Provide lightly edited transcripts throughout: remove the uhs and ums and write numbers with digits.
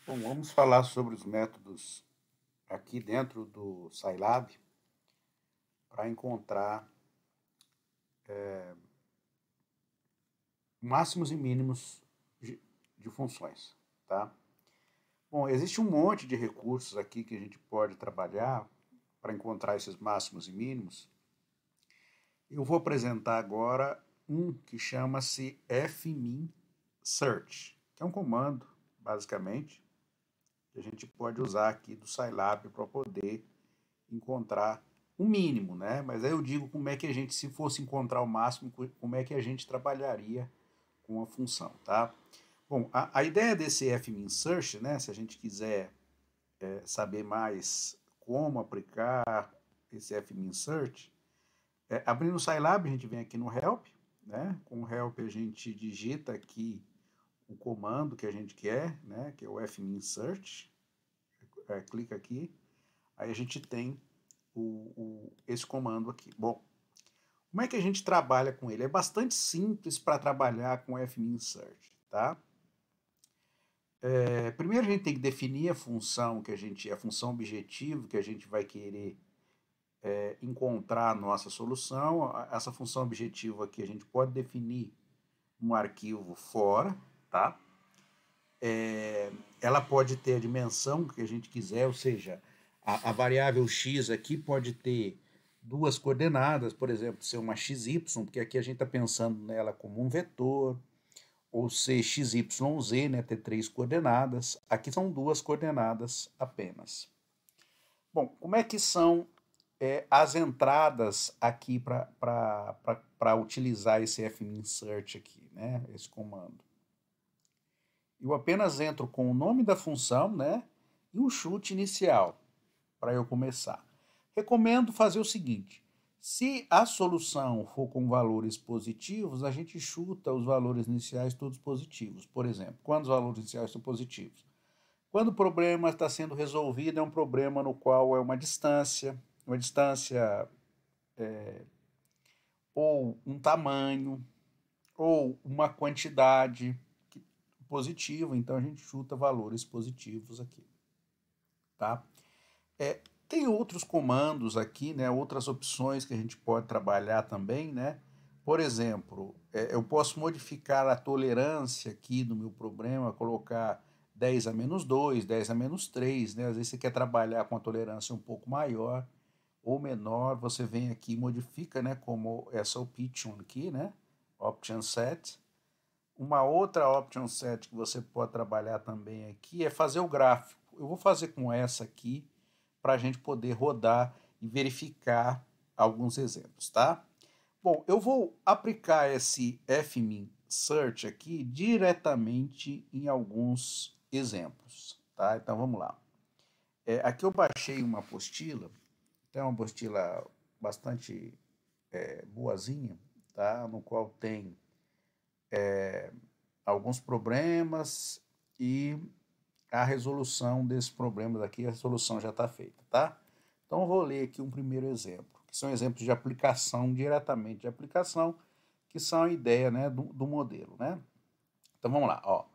Bom, vamos falar sobre os métodos aqui dentro do Scilab para encontrar máximos e mínimos de funções, tá? Bom, existe um monte de recursos aqui que a gente pode trabalhar para encontrar esses máximos e mínimos. Eu vou apresentar agora um que chama-se fmin search, que é um comando, basicamente, que a gente pode usar aqui do Scilab para poder encontrar o mínimo, né? Mas aí eu digo como é que a gente, se fosse encontrar o máximo, como é que a gente trabalharia com a função, tá? Bom, a ideia desse fmin search, né? Se a gente quiser saber mais como aplicar esse fmin search, abrindo o Scilab, a gente vem aqui no help, né? Com o help a gente digita aqui o comando que a gente quer, né? Que é o fmin search, clica aqui, aí a gente tem esse comando aqui. Bom, como é que a gente trabalha com ele? É bastante simples para trabalhar com fmin search, tá? Primeiro a gente tem que definir a função a função objetivo que a gente vai querer encontrar a nossa solução. Essa função objetivo aqui a gente pode definir um arquivo fora, tá? Ela pode ter a dimensão que a gente quiser, ou seja, a variável x aqui pode ter duas coordenadas, por exemplo, ser uma xy, porque aqui a gente está pensando nela como um vetor, ou ser xyz, né, ter três coordenadas. Aqui são duas coordenadas apenas. Bom, como é que são as entradas aqui para utilizar esse fmin search aqui, né, esse comando? Eu apenas entro com o nome da função, né, e um chute inicial para eu começar. Recomendo fazer o seguinte: se a solução for com valores positivos, a gente chuta os valores iniciais todos positivos. Por exemplo, quando os valores iniciais são positivos? Quando o problema está sendo resolvido, é um problema no qual é uma distância ou um tamanho, ou uma quantidade positiva, então a gente chuta valores positivos aqui, tá? Tem outros comandos aqui, né? Outras opções que a gente pode trabalhar também, né? Por exemplo, eu posso modificar a tolerância aqui do meu problema, colocar 10 a menos 2, 10 a menos 3, né? Às vezes você quer trabalhar com a tolerância um pouco maior ou menor, você vem aqui e modifica, né? Como essa option aqui, né? Option set. Uma outra option set que você pode trabalhar também aqui é fazer o gráfico. Eu vou fazer com essa aqui para a gente poder rodar e verificar alguns exemplos, tá? Bom, eu vou aplicar esse fmin search aqui diretamente em alguns exemplos, tá? Então vamos lá. Aqui eu baixei uma apostila, é uma apostila bastante boazinha, tá? No qual tem alguns problemas e a resolução desses problemas aqui, a solução já está feita, tá? Então eu vou ler aqui um primeiro exemplo, que são exemplos de aplicação, diretamente de aplicação, que são a ideia, né, do modelo, né? Então vamos lá, ó.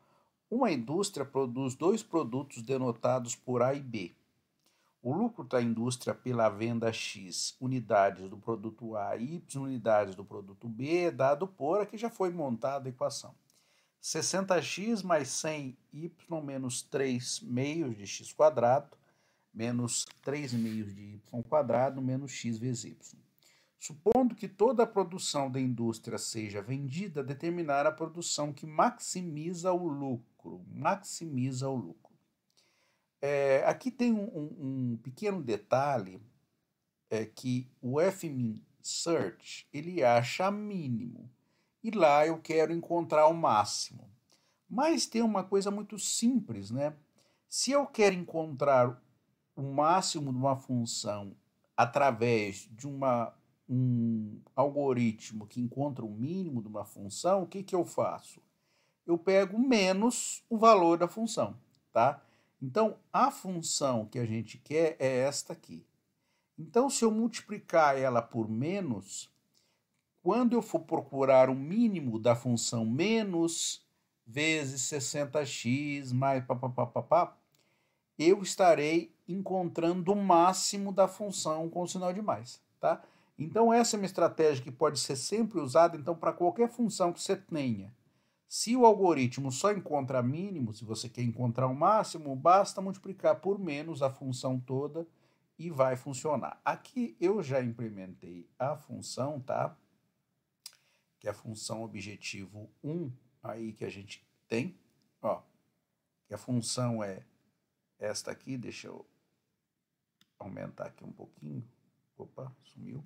Uma indústria produz dois produtos denotados por A e B. O lucro da indústria pela venda X unidades do produto A e Y unidades do produto B é dado por, aqui já foi montada a equação. 60x mais 100y menos 3 meios de x quadrado menos 3 meios de y quadrado menos x vezes y. Supondo que toda a produção da indústria seja vendida, determinar a produção que maximiza o lucro. Maximiza o lucro. Aqui tem um pequeno detalhe, que o fmin search ele acha mínimo e lá eu quero encontrar o máximo. Mas tem uma coisa muito simples, né? Se eu quero encontrar o máximo de uma função através de um algoritmo que encontra o mínimo de uma função, o que eu faço? Eu pego menos o valor da função, tá? Então, a função que a gente quer é esta aqui. Então, se eu multiplicar ela por menos, quando eu for procurar o mínimo da função menos vezes 60x mais papapá, eu estarei encontrando o máximo da função com o sinal de mais, tá? Então essa é uma estratégia que pode ser sempre usada, então, para qualquer função que você tenha. Se o algoritmo só encontra mínimo, se você quer encontrar o máximo, basta multiplicar por menos a função toda e vai funcionar. Aqui eu já implementei a função, tá? Que é a função objetivo 1 aí que a gente tem, ó. Que a função é esta aqui, deixa eu aumentar aqui um pouquinho. Opa, sumiu.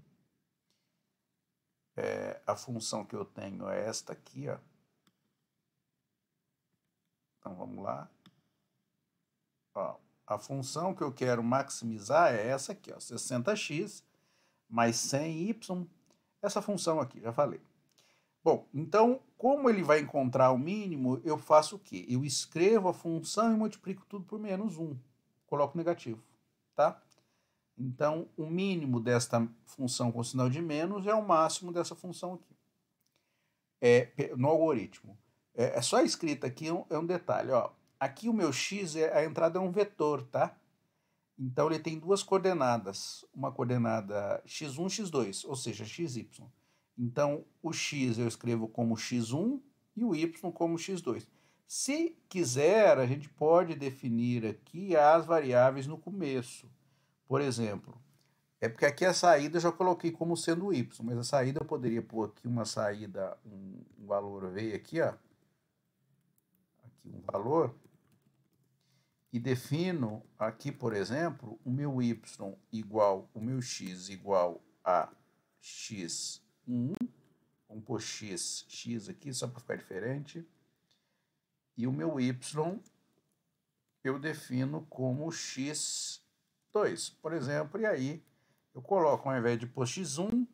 A função que eu tenho é esta aqui, ó. Então vamos lá. Ó, a função que eu quero maximizar é essa aqui, ó, 60x mais 100y. Essa função aqui, já falei. Bom, então, como ele vai encontrar o mínimo, eu faço o quê? Eu escrevo a função e multiplico tudo por menos 1. Coloco negativo, tá? Então, o mínimo desta função com sinal de menos é o máximo dessa função aqui. No algoritmo. Só a escrita aqui é um detalhe, ó. Aqui o meu x, a entrada é um vetor, tá? Então, ele tem duas coordenadas. Uma coordenada x1, x2, ou seja, xy. Então, o x eu escrevo como x1 e o y como x2. Se quiser, a gente pode definir aqui as variáveis no começo. Por exemplo, porque aqui a saída eu já coloquei como sendo y, mas a saída eu poderia pôr aqui uma saída, um valor, veio aqui, ó. Aqui um valor. E defino aqui, por exemplo, o meu y igual, o meu x igual a x1. Vamos pôr x aqui, só para ficar diferente. E o meu y eu defino como x2, por exemplo. E aí eu coloco, ao invés de pôr x1,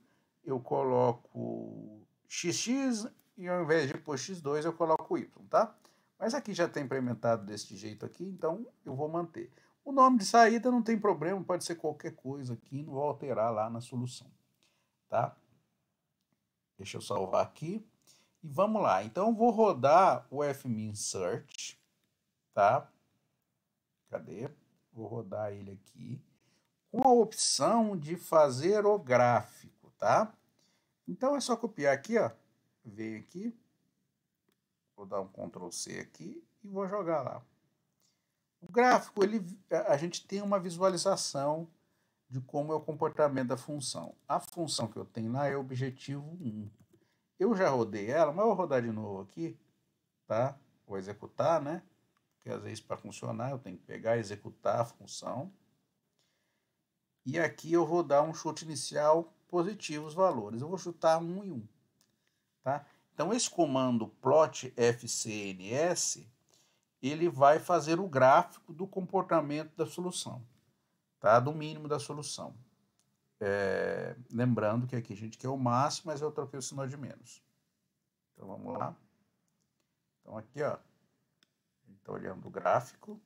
eu coloco xx, e ao invés de pôr x2, eu coloco y, tá? Mas aqui já está implementado desse jeito aqui, então eu vou manter. O nome de saída não tem problema, pode ser qualquer coisa aqui, não vou alterar lá na solução, tá? Deixa eu salvar aqui. E vamos lá. Então, eu vou rodar o fmin search, tá? Cadê? Vou rodar ele aqui. Com a opção de fazer o gráfico, tá? Então, é só copiar aqui, ó. Veio aqui. Vou dar um Ctrl C aqui e vou jogar lá. O gráfico, a gente tem uma visualização de como é o comportamento da função. A função que eu tenho lá é o objetivo 1. Eu já rodei ela, mas eu vou rodar de novo aqui, tá? Vou executar, né? Porque às vezes para funcionar eu tenho que pegar e executar a função. E aqui eu vou dar um chute inicial positivo os valores. Eu vou chutar 1 e 1, tá? Então esse comando plot fcns, ele vai fazer o gráfico do comportamento da solução, tá? Do mínimo da solução. Lembrando que aqui a gente quer o máximo, mas eu troquei o sinal de menos. Então vamos lá. Então aqui, ó, a gente está olhando o gráfico,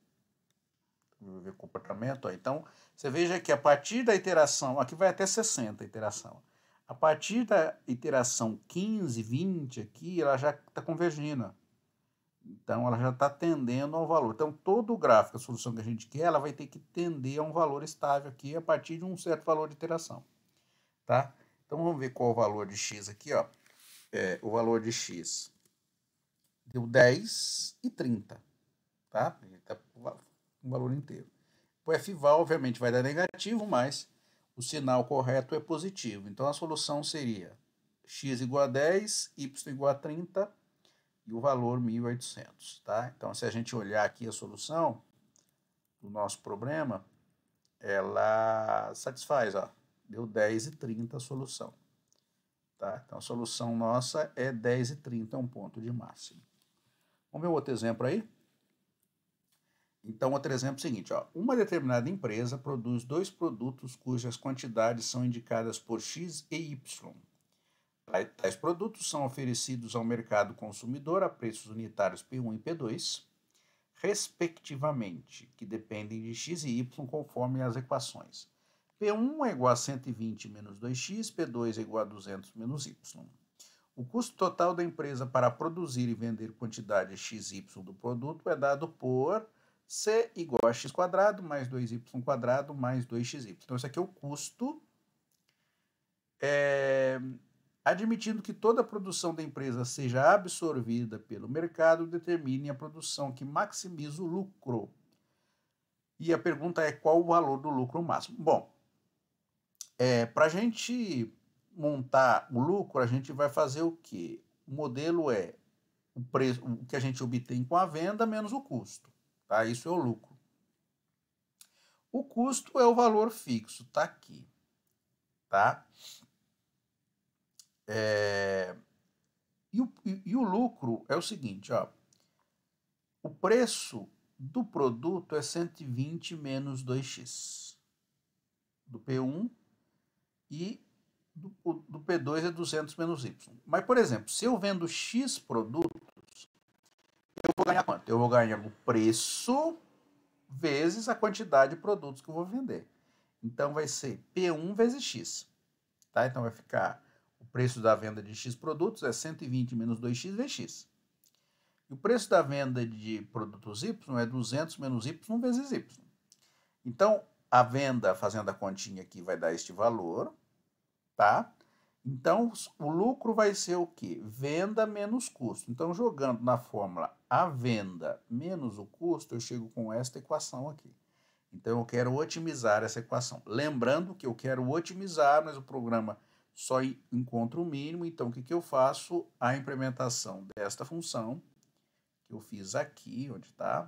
vamos ver o comportamento. Ó. Então você veja que a partir da iteração, aqui vai até 60 a iteração. A partir da iteração 15, 20 aqui, ela já está convergindo. Então ela já está tendendo ao valor. Então todo o gráfico, a solução que a gente quer, ela vai ter que tender a um valor estável aqui a partir de um certo valor de iteração. Tá? Então vamos ver qual é o valor de x aqui, ó. O valor de x deu 10 e 30, tá? Um valor inteiro. O fval, obviamente, vai dar negativo, mas o sinal correto é positivo. Então a solução seria x igual a 10, y igual a 30 e o valor 1.800, tá? Então se a gente olhar aqui a solução do nosso problema, ela satisfaz, ó. Deu 10 e 30 a solução. Tá? Então, a solução nossa é 10 e 30, é um ponto de máximo. Vamos ver outro exemplo aí? Então, outro exemplo é o seguinte, ó. Uma determinada empresa produz dois produtos cujas quantidades são indicadas por X e Y. Tais produtos são oferecidos ao mercado consumidor a preços unitários P1 e P2, respectivamente, que dependem de X e Y conforme as equações. P1 é igual a 120 menos 2x, P2 é igual a 200 menos y. O custo total da empresa para produzir e vender quantidade XY do produto é dado por C igual a x quadrado mais 2y quadrado mais 2xy. Então, isso aqui é o custo, admitindo que toda a produção da empresa seja absorvida pelo mercado, determine a produção que maximiza o lucro. E a pergunta é qual o valor do lucro máximo? Bom, para a gente montar o lucro, a gente vai fazer o quê? O modelo é o preço, o que a gente obtém com a venda menos o custo. Tá? Isso é o lucro. O custo é o valor fixo, tá aqui. Tá? E o lucro é o seguinte, ó. O preço do produto é 120 menos 2x do P1 e do P2 é 200 menos y. Mas, por exemplo, se eu vendo x produtos, eu vou ganhar quanto? Eu vou ganhar o preço vezes a quantidade de produtos que eu vou vender. Então, vai ser P1 vezes x. Tá? Então, vai ficar o preço da venda de x produtos é 120 menos 2x vezes x. E o preço da venda de produtos y é 200 menos y vezes y. Então, a venda, fazendo a continha aqui, vai dar este valor. Tá? Então, o lucro vai ser o quê? Venda menos custo. Então, jogando na fórmula a venda menos o custo, eu chego com esta equação aqui. Então, eu quero otimizar essa equação. Lembrando que eu quero otimizar, mas o programa só encontra o mínimo. Então, o que eu faço? A implementação desta função, que eu fiz aqui, onde está.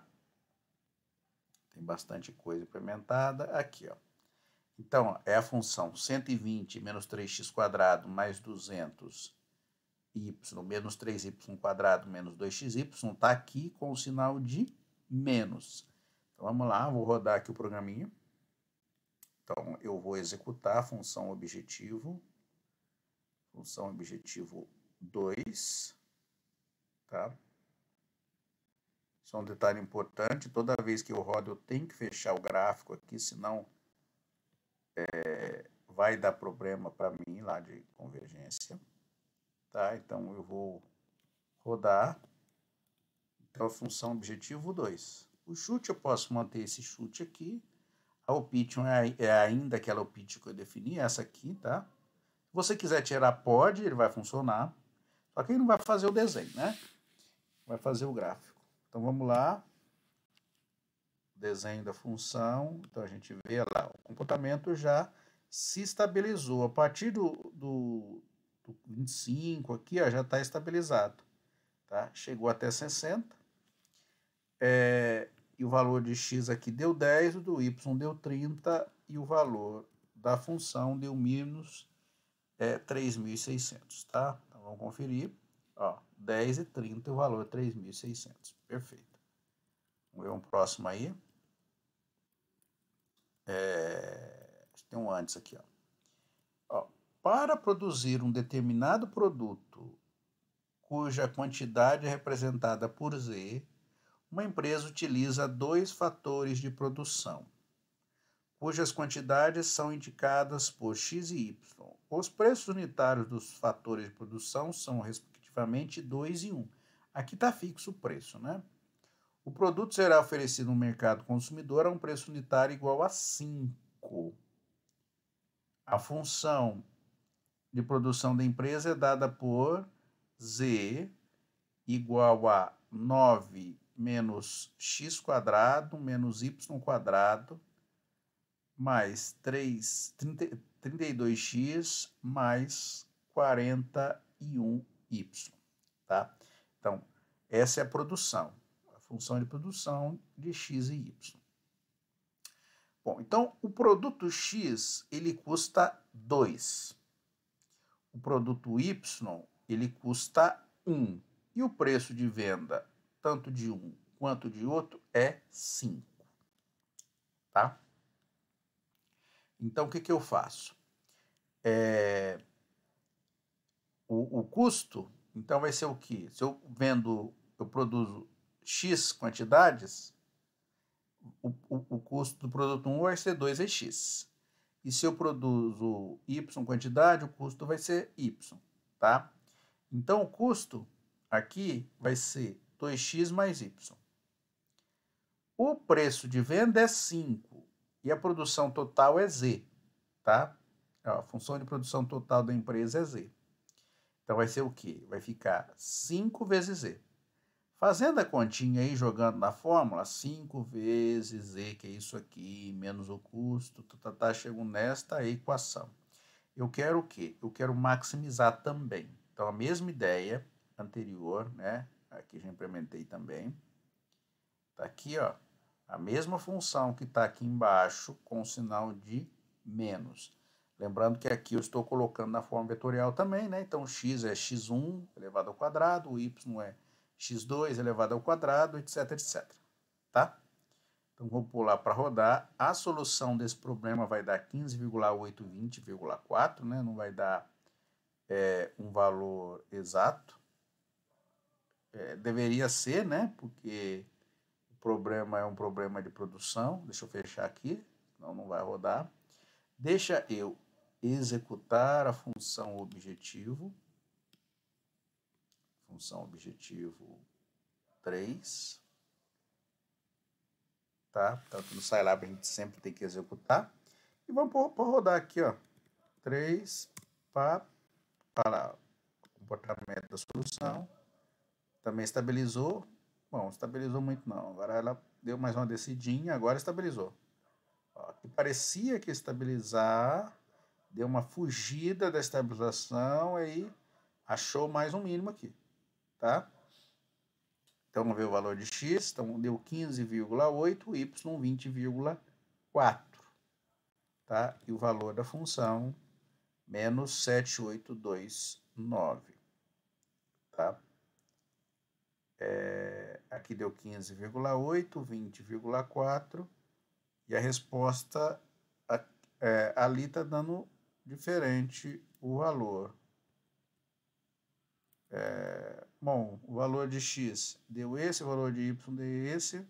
Tem bastante coisa implementada. Aqui, ó. Então, é a função 120 menos 3x quadrado mais 200y menos 3y quadrado menos 2xy está aqui com o sinal de menos. Então, vamos lá, vou rodar aqui o programinha. Então, eu vou executar a função objetivo 2, tá? Isso é um detalhe importante, toda vez que eu rodo eu tenho que fechar o gráfico aqui, senão vai dar problema para mim lá de convergência, tá? Então, eu vou rodar. Então, a função objetivo 2. O chute, eu posso manter esse chute aqui. A option é ainda aquela option que eu defini, essa aqui, tá? Se você quiser tirar, pode, ele vai funcionar. Só que ele não vai fazer o desenho, né? Vai fazer o gráfico. Então, vamos lá. Desenho da função. Então, a gente vê lá, o comportamento já se estabilizou. A partir do 25 aqui, ó, já está estabilizado. Tá? Chegou até 60. E o valor de x aqui deu 10, o do y deu 30 e o valor da função deu menos 3.600, tá? Então, vamos conferir. Ó, 10 e 30 e o valor é 3.600. Perfeito. Vamos ver um próximo aí. Tem um antes aqui, ó. Para produzir um determinado produto cuja quantidade é representada por Z, uma empresa utiliza 2 fatores de produção, cujas quantidades são indicadas por X e Y. Os preços unitários dos fatores de produção são, respectivamente, 2 e 1. Aqui está fixo o preço, né? O produto será oferecido no mercado consumidor a um preço unitário igual a 5. A função de produção da empresa é dada por Z igual a 9 menos x quadrado menos y quadrado mais 32x mais 41y, tá? Então, essa é a produção, a função de produção de x e y. Bom, então, o produto x, ele custa 2. O produto y, ele custa 1. E o preço de venda, tanto de um quanto de outro, é 5. Tá? Então, o que eu faço? O custo, então, vai ser o quê? Se eu produzo X quantidades, o custo do produto 1 vai ser 2x. E se eu produzo Y quantidade, o custo vai ser Y, tá? Então, o custo aqui vai ser 2x mais y. O preço de venda é 5 e a produção total é z, tá? A função de produção total da empresa é z. Então, vai ser o quê? Vai ficar 5 vezes z. Fazendo a continha aí, jogando na fórmula, 5 vezes z, que é isso aqui, menos o custo, chego nesta equação. Eu quero o quê? Eu quero maximizar também. Então, a mesma ideia anterior, né? Aqui já implementei também. Tá aqui, ó. A mesma função que está aqui embaixo com o sinal de menos. Lembrando que aqui eu estou colocando na forma vetorial também, né? Então, x é x1 elevado ao quadrado, o y é x2 elevado ao quadrado, etc, etc. Tá? Então, vou pular para rodar. A solução desse problema vai dar 15,820,4, né? Não vai dar um valor exato. Deveria ser, né? Porque o problema é um problema de produção. Deixa eu fechar aqui, senão não vai rodar. Deixa eu executar a função objetivo. Função objetivo 3. Tá? Tanto no Scilab a gente sempre tem que executar. E vamos por rodar aqui, ó. 3 para o comportamento da solução. Também estabilizou. Bom, estabilizou muito não. Agora ela deu mais uma descidinha, agora estabilizou. Ó, que parecia que ia estabilizar, deu uma fugida da estabilização e achou mais um mínimo aqui, tá? Então, vamos ver o valor de x. Então, deu 15,8, y 20,4. Tá? E o valor da função, menos 7,829. Tá? Aqui deu 15,8, 20,4. E a resposta ali está dando diferente o valor. Bom, o valor de x deu esse, o valor de y deu esse,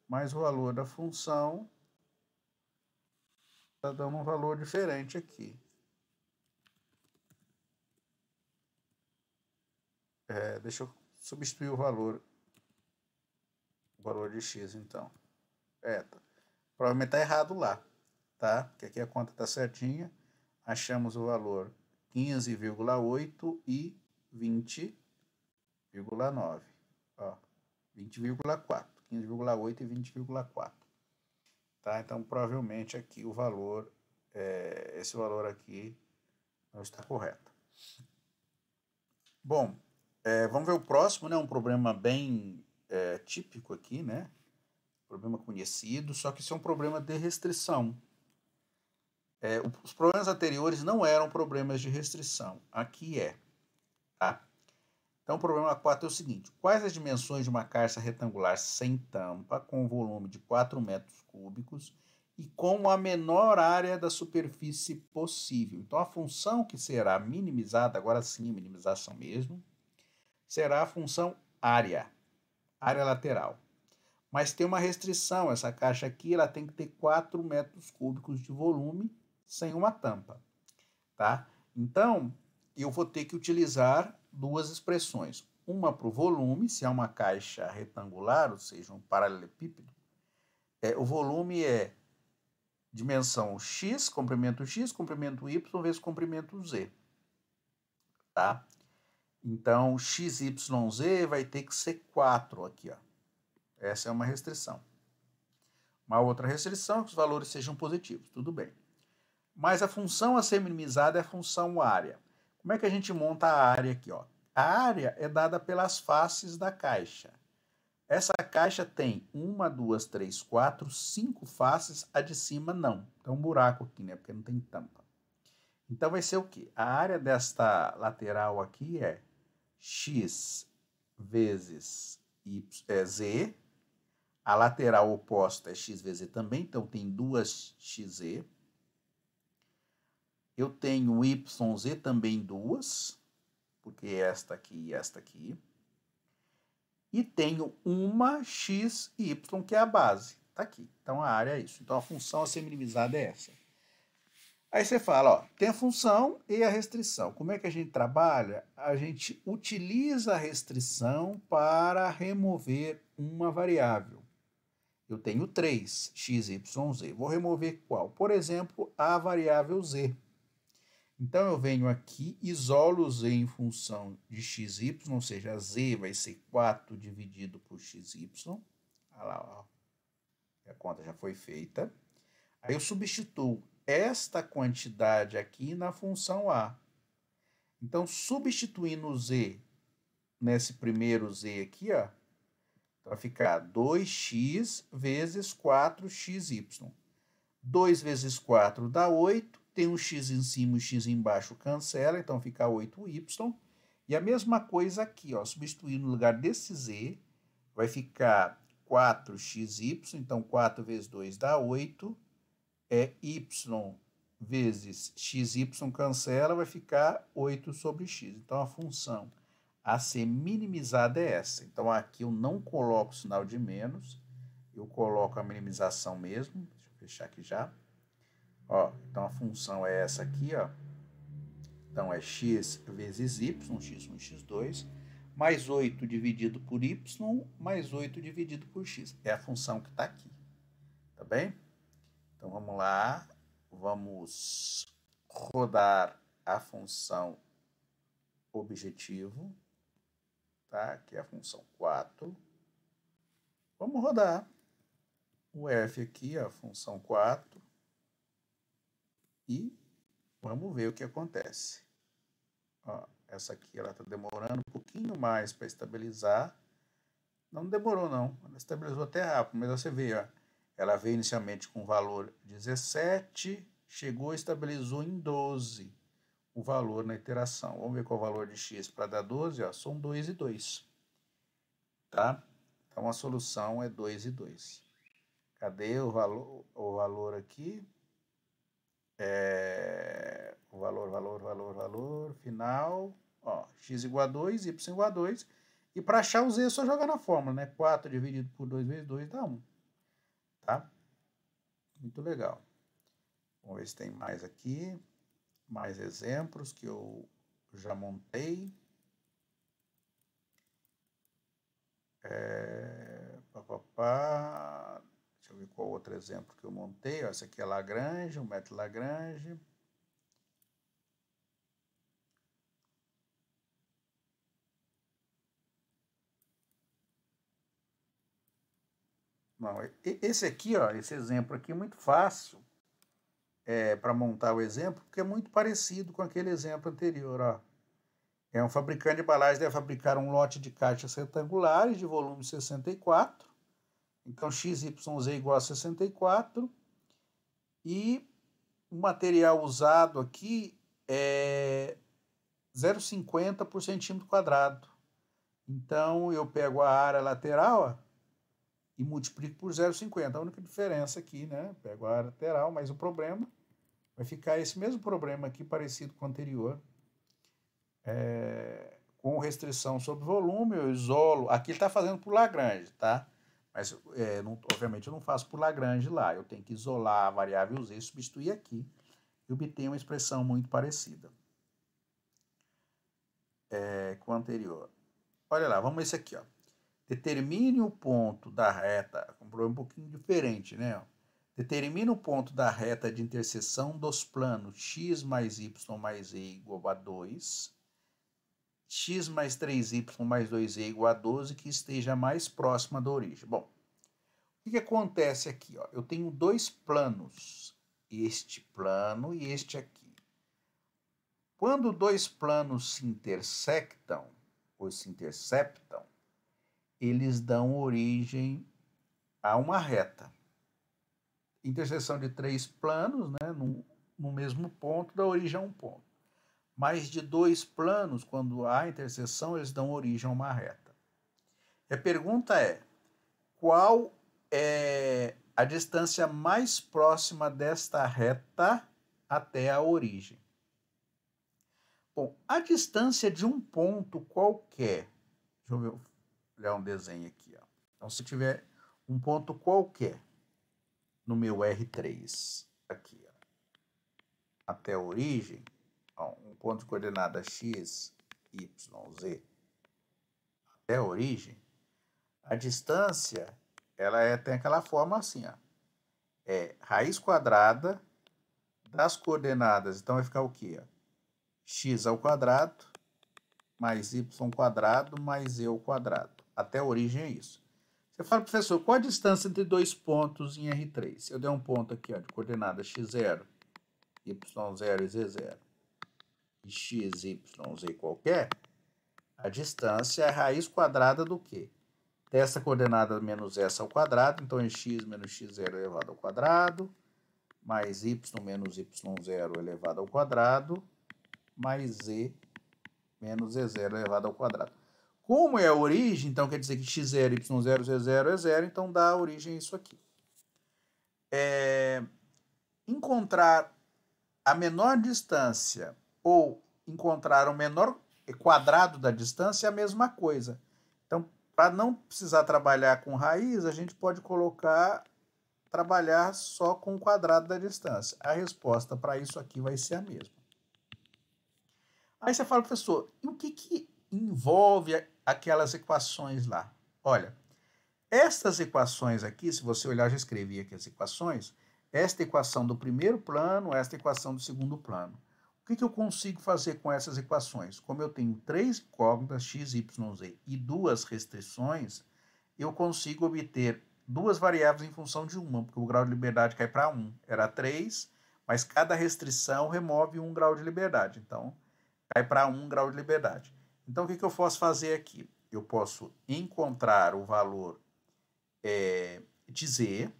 mas o valor da função está dando um valor diferente aqui. Deixa eu substituir o valor de x, então. Provavelmente está errado lá, tá? Porque aqui a conta está certinha. Achamos o valor 15,8 e 20,9. 20,4. 15,8 e 20,4. Tá? Então, provavelmente aqui o valor, esse valor aqui não está correto. Bom, vamos ver o próximo, né? Um problema bem típico aqui, né? Problema conhecido, só que isso é um problema de restrição. Os problemas anteriores não eram problemas de restrição. Aqui é. Tá? Então, o problema 4 é o seguinte. Quais as dimensões de uma caixa retangular sem tampa, com volume de 4 metros cúbicos e com a menor área da superfície possível? Então, a função que será minimizada, agora sim, minimização mesmo, será a função área lateral. Mas tem uma restrição, essa caixa aqui ela tem que ter 4 metros cúbicos de volume sem uma tampa. Tá? Então, eu vou ter que utilizar duas expressões. Uma para o volume, se é uma caixa retangular, ou seja, um paralelepípedo. O volume é dimensão x, comprimento y vezes comprimento z. Tá? Então, xyz vai ter que ser 4 aqui, ó. Essa é uma restrição. Uma outra restrição é que os valores sejam positivos. Tudo bem. Mas a função a ser minimizada é a função área. Como é que a gente monta a área aqui? Ó? A área é dada pelas faces da caixa. Essa caixa tem 1, 2, 3, 4, 5 faces, a de cima não. Tem um buraco aqui, né? Porque não tem tampa. Então vai ser o quê? A área desta lateral aqui é x vezes z. A lateral oposta é x vezes z também, então tem 2xz. Eu tenho yz também 2, porque esta aqui e esta aqui. E tenho uma x e y, que é a base. Está aqui. Então, a área é isso. Então, a função a ser minimizada é essa. Aí você fala, ó, tem a função e a restrição. Como é que a gente trabalha? A gente utiliza a restrição para remover uma variável. Eu tenho 3, x, y, z. Vou remover qual? Por exemplo, a variável z. Então, eu venho aqui, isolo z em função de x, y, ou seja, z vai ser 4 dividido por x, y. Olha lá, ó. A conta já foi feita. Aí eu substituo esta quantidade aqui na função a. Então, substituindo o z nesse primeiro z aqui, ó, vai ficar 2x vezes 4xy. 2 vezes 4 dá 8, tem um x em cima e um x embaixo cancela, então fica 8y. E a mesma coisa aqui, ó, substituir no lugar desse z, vai ficar 4xy, então 4 vezes 2 dá 8, y vezes xy cancela, vai ficar 8 sobre x. Então, a função a ser minimizada é essa. Então, aqui eu não coloco o sinal de menos, eu coloco a minimização mesmo. Deixa eu fechar aqui já. Ó, então, a função é essa aqui, ó. Então, é x vezes y, x1 e x2, mais 8 dividido por y, mais 8 dividido por x. É a função que está aqui. Tá bem? Então, vamos lá. Vamos rodar a função objetivo, tá? Que é a função 4. Vamos rodar o f aqui, a função 4, e vamos ver o que acontece. Ó, essa aqui ela está demorando um pouquinho mais para estabilizar. Não demorou não, ela estabilizou até rápido, mas você vê, ó, ela veio inicialmente com o valor 17, chegou e estabilizou em 12 o valor na iteração. Vamos ver qual é o valor de x para dar 12, ó, são 2 e 2. Tá? Então a solução é 2 e 2. Cadê o valor aqui? O valor final, ó, x igual a 2, y igual a 2. E para achar o z é só jogar na fórmula, né? 4 dividido por 2 vezes 2 dá 1. Tá? Muito legal. Vamos ver se tem mais aqui. Mais exemplos que eu já montei. Deixa eu ver qual outro exemplo que eu montei. Ó, esse aqui é Lagrange, o método Lagrange. Não, esse aqui, ó, esse exemplo aqui é muito fácil para montar o exemplo, porque é muito parecido com aquele exemplo anterior. Ó. É um fabricante de embalagem deve fabricar um lote de caixas retangulares de volume 64. Então, XYZ igual a 64. E o material usado aqui é 0,50 por centímetro quadrado. Então, eu pego a área lateral, ó, e multiplico por 0,50. A única diferença aqui, né? Pego a área lateral, mas o problema vai ficar esse mesmo problema aqui, parecido com o anterior. Com restrição sobre volume, eu isolo. Aqui ele está fazendo por Lagrange, tá? Mas, obviamente, eu não faço por Lagrange lá. Eu tenho que isolar a variável z, substituir aqui, e obter uma expressão muito parecida com o anterior. Olha lá, vamos esse aqui, ó. Determine o ponto da reta, um problema um pouquinho diferente, né? Determine o ponto da reta de interseção dos planos x mais y mais e igual a 2, x mais 3y mais 2e igual a 12, que esteja mais próxima da origem. Bom, o que acontece aqui? Ó? Eu tenho dois planos, este plano e este aqui. Quando dois planos se intersectam, ou se interceptam, eles dão origem a uma reta. Interseção de três planos, né, no mesmo ponto, dá origem a um ponto. Mais de dois planos, quando há interseção, eles dão origem a uma reta. E a pergunta é, qual é a distância mais próxima desta reta até a origem? Bom, a distância de um ponto qualquer, deixa eu olhar um desenho aqui. Ó. Então, se tiver um ponto qualquer no meu R3, aqui, ó. até a origem, ó, um ponto de coordenada x, y, z, até a origem, a distância, tem aquela forma assim, ó, é raiz quadrada das coordenadas, então vai ficar o quê? X ao quadrado mais y quadrado mais z ao quadrado. Até a origem é isso. Você fala, professor, qual a distância entre dois pontos em R3? Eu dei um ponto aqui, ó, de coordenada x0, y0 e z0, e x, y, z qualquer, a distância é a raiz quadrada do quê? Dessa coordenada menos essa ao quadrado, então é x menos x0 elevado ao quadrado, mais y menos y0 elevado ao quadrado, mais z menos z0 elevado ao quadrado. Como é a origem, então quer dizer que x0, y0, z0 é zero, então dá origem a isso aqui. Encontrar a menor distância ou encontrar o menor quadrado da distância é a mesma coisa. Então, para não precisar trabalhar com raiz, a gente pode trabalhar só com o quadrado da distância. A resposta para isso aqui vai ser a mesma. Aí você fala, professor, e o que envolve aquelas equações lá? Olha, estas equações aqui, se você olhar, eu já escrevi aqui as equações, esta equação do primeiro plano, esta equação do segundo plano. O que eu consigo fazer com essas equações? Como eu tenho três incógnitas, x, y, z, e duas restrições, eu consigo obter duas variáveis em função de uma, porque o grau de liberdade cai para 1. Era 3, mas cada restrição remove 1 grau de liberdade. Então, cai para 1 grau de liberdade. Então, o que eu posso fazer aqui? Eu posso encontrar o valor de z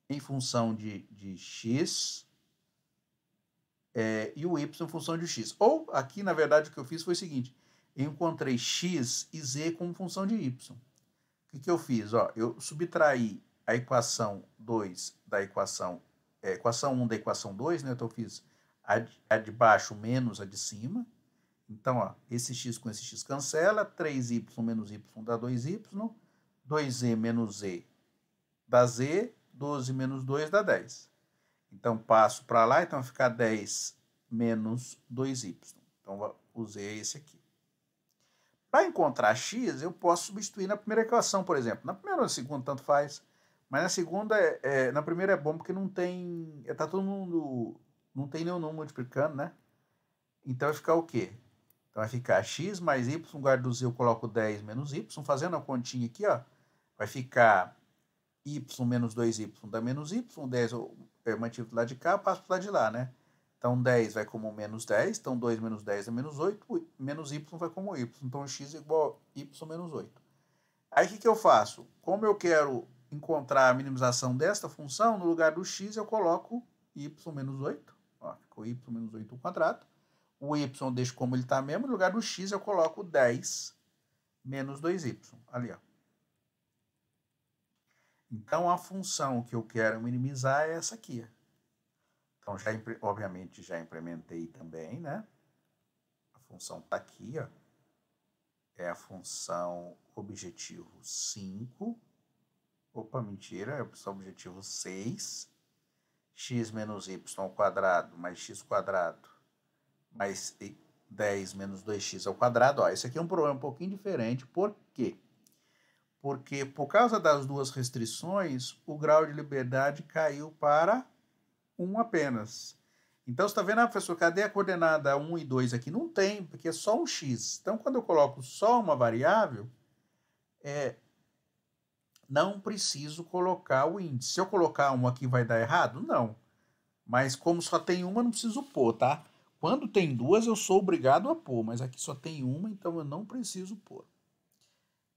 em função de x e o y em função de x. Ou, aqui, na verdade, o que eu fiz foi o seguinte. Eu encontrei x e z como função de y. O que eu fiz? Ó, eu subtraí a equação 2 da equação 1 da equação 2, né? Então, eu fiz a de baixo menos a de cima. Então, ó, esse x com esse x cancela, 3y menos y dá 2y, 2z menos z dá z, 12 menos 2 dá 10. Então, passo para lá, então vai ficar 10 menos 2y. Então, o z é esse aqui. Para encontrar x, eu posso substituir na primeira equação, por exemplo. Na primeira ou na segunda, tanto faz. Mas na segunda, na primeira é bom porque não tem... Tá todo mundo... Não tem nenhum número multiplicando, né? Então vai ficar o quê? Então vai ficar x mais y, no lugar do z eu coloco 10 menos y. Fazendo a continha aqui, ó, vai ficar y menos 2y dá menos y. 10 eu mantive do lado de cá, eu passo para o lado de lá, né? Então 10 vai como menos 10. Então 2 menos 10 é menos 8. Menos y vai como y. Então x é igual a y menos 8. Aí o que eu faço? Como eu quero encontrar a minimização desta função, no lugar do x eu coloco y menos 8. Ó, ficou y menos 8 ao quadrado. O y eu deixo como ele está mesmo. No lugar do x eu coloco 10 menos 2y. Ali, ó. Então, a função que eu quero minimizar é essa aqui. Então, obviamente, já implementei também, né? A função está aqui, ó. É a função objetivo 5. Opa, mentira. É a função objetivo 6. X menos y ao quadrado mais x quadrado mais 10 menos 2x ao quadrado. Ó, esse aqui é um problema um pouquinho diferente. Por quê? Porque, por causa das duas restrições, o grau de liberdade caiu para 1 apenas. Então, você está vendo, professor, cadê a coordenada 1 e 2 aqui? Não tem, porque é só um x. Então, quando eu coloco só uma variável, não preciso colocar o índice. Se eu colocar uma aqui, vai dar errado? Não. Mas como só tem uma, não preciso pôr, tá? Quando tem duas, eu sou obrigado a pôr, mas aqui só tem uma, então eu não preciso pôr.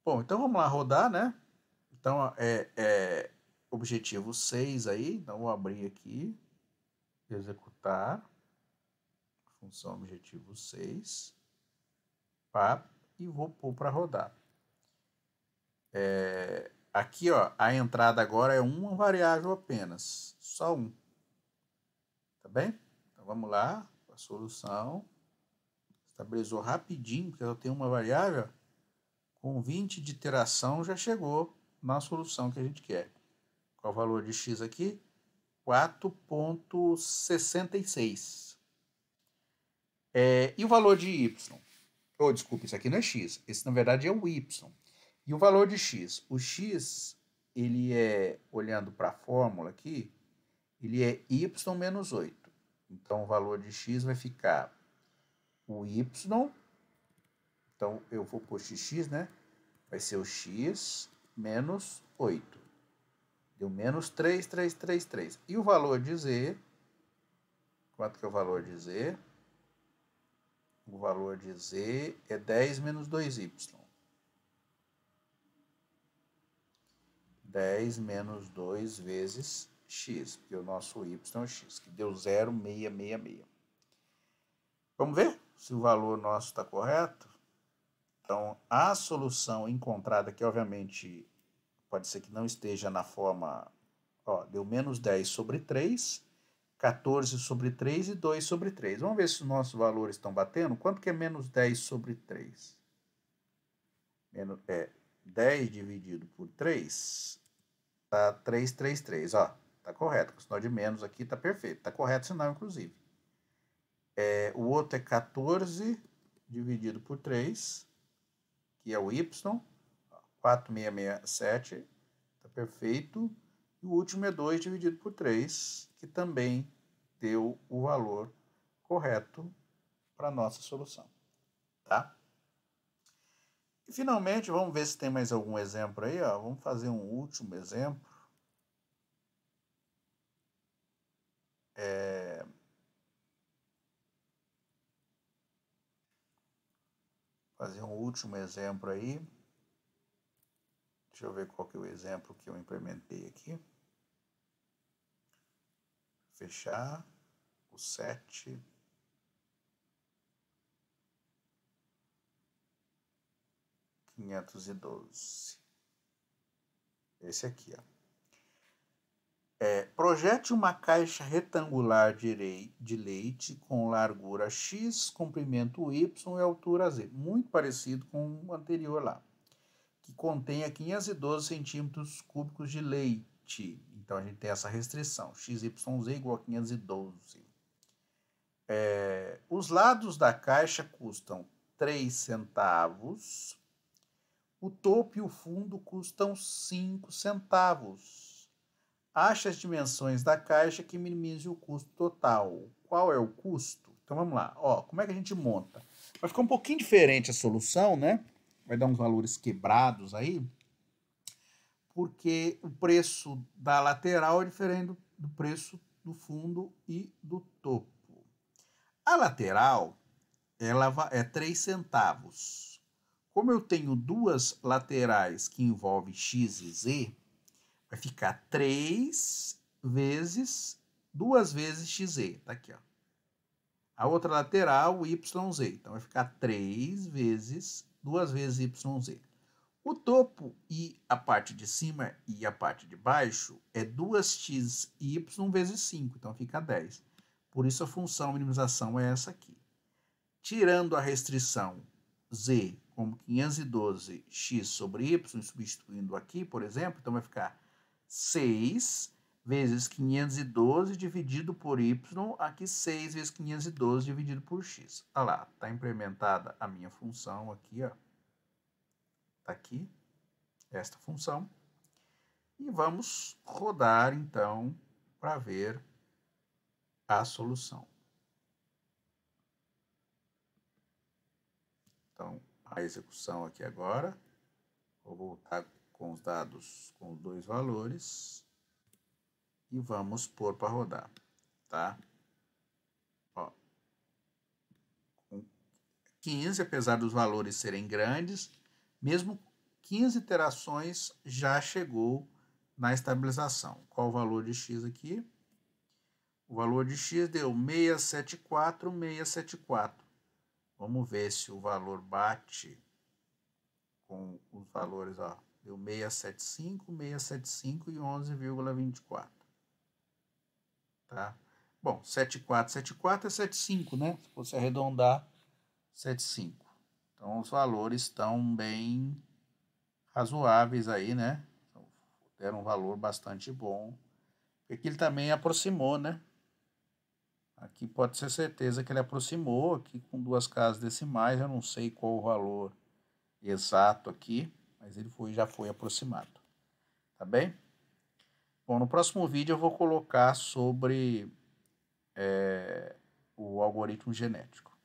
Bom, então vamos lá rodar, né? Então, objetivo 6 aí, então vou abrir aqui, executar, função objetivo 6, pá, e vou pôr para rodar. Aqui, ó, a entrada agora é uma variável apenas, só um. Tá bem? Então vamos lá, a solução, estabilizou rapidinho, porque eu tenho uma variável, com 20 de iteração já chegou na solução que a gente quer. Qual o valor de x aqui? 4,66. E o valor de y? Desculpa, isso aqui não é x. Esse, na verdade, é o y. E o valor de x? O x, ele é, olhando para a fórmula aqui, ele é y menos 8. Então, o valor de x vai ficar o y. Então, eu vou pôr xx, né? Vai ser o x menos 8. Deu menos 3,333. E o valor de z, quanto que é o valor de z? O valor de z é 10 menos 2y. 10 menos 2 vezes x, porque o nosso y é o x, que deu 0,666. Vamos ver se o valor nosso está correto? Então, a solução encontrada aqui, obviamente, pode ser que não esteja na forma, deu menos 10 sobre 3, 14 sobre 3 e 2 sobre 3. Vamos ver se os nossos valores estão batendo. Quanto que é menos 10 sobre 3? 10 dividido por 3, tá 333, tá correto. O sinal de menos aqui tá perfeito, tá correto o sinal, inclusive. O outro é 14 dividido por 3, que é o y, 4,667, tá perfeito. E o último é 2 dividido por 3, que também deu o valor correto para a nossa solução, tá? E, finalmente, vamos ver se tem mais algum exemplo aí, Vamos fazer um último exemplo. Fazer um último exemplo aí. Deixa eu ver qual que é o exemplo que eu implementei aqui. Fechar o 7. Esse aqui, projete uma caixa retangular de leite com largura x, comprimento y e altura z. Muito parecido com o anterior lá, que contenha 512 centímetros cúbicos de leite. Então, a gente tem essa restrição, x, y, z igual a 512. Os lados da caixa custam 3 centavos. O topo e o fundo custam 5 centavos. Ache as dimensões da caixa que minimize o custo total. Qual é o custo? Então, vamos lá. Como é que a gente monta? Vai ficar um pouquinho diferente a solução, né? Vai dar uns valores quebrados aí, porque o preço da lateral é diferente do preço do fundo e do topo. A lateral, ela é 3 centavos. Como eu tenho duas laterais que envolvem x e z, vai ficar 3 vezes 2 vezes xz. Tá aqui, A outra lateral, yz. Então, vai ficar 3 vezes 2 vezes yz. O topo e a parte de cima e a parte de baixo é 2xy vezes 5. Então, fica 10. Por isso, a função minimização é essa aqui. Tirando a restrição z como 512x sobre y, substituindo aqui, por exemplo, então vai ficar 6 vezes 512 dividido por y, aqui 6 vezes 512 dividido por x. Olha lá, está implementada a minha função aqui, Está aqui, esta função. E vamos rodar, então, para ver a solução. Então, a execução aqui agora. Vou voltar com os dados, com os dois valores. E vamos pôr para rodar, tá? Com 15, apesar dos valores serem grandes, mesmo 15 iterações já chegou na estabilização. Qual o valor de x aqui? O valor de x deu 674, 674. Vamos ver se o valor bate com os valores, deu 675, 675 e 11,24. Tá? Bom, 74, 74 é 75, né? Se fosse arredondar, 75. Então, os valores estão bem razoáveis aí, né? Deram um valor bastante bom Aqui ele também aproximou, né? Aqui pode ser certeza que ele aproximou, aqui com 2 casas decimais, eu não sei qual o valor exato aqui, mas ele já foi aproximado, tá bem? Bom, no próximo vídeo eu vou colocar sobre o algoritmo genético.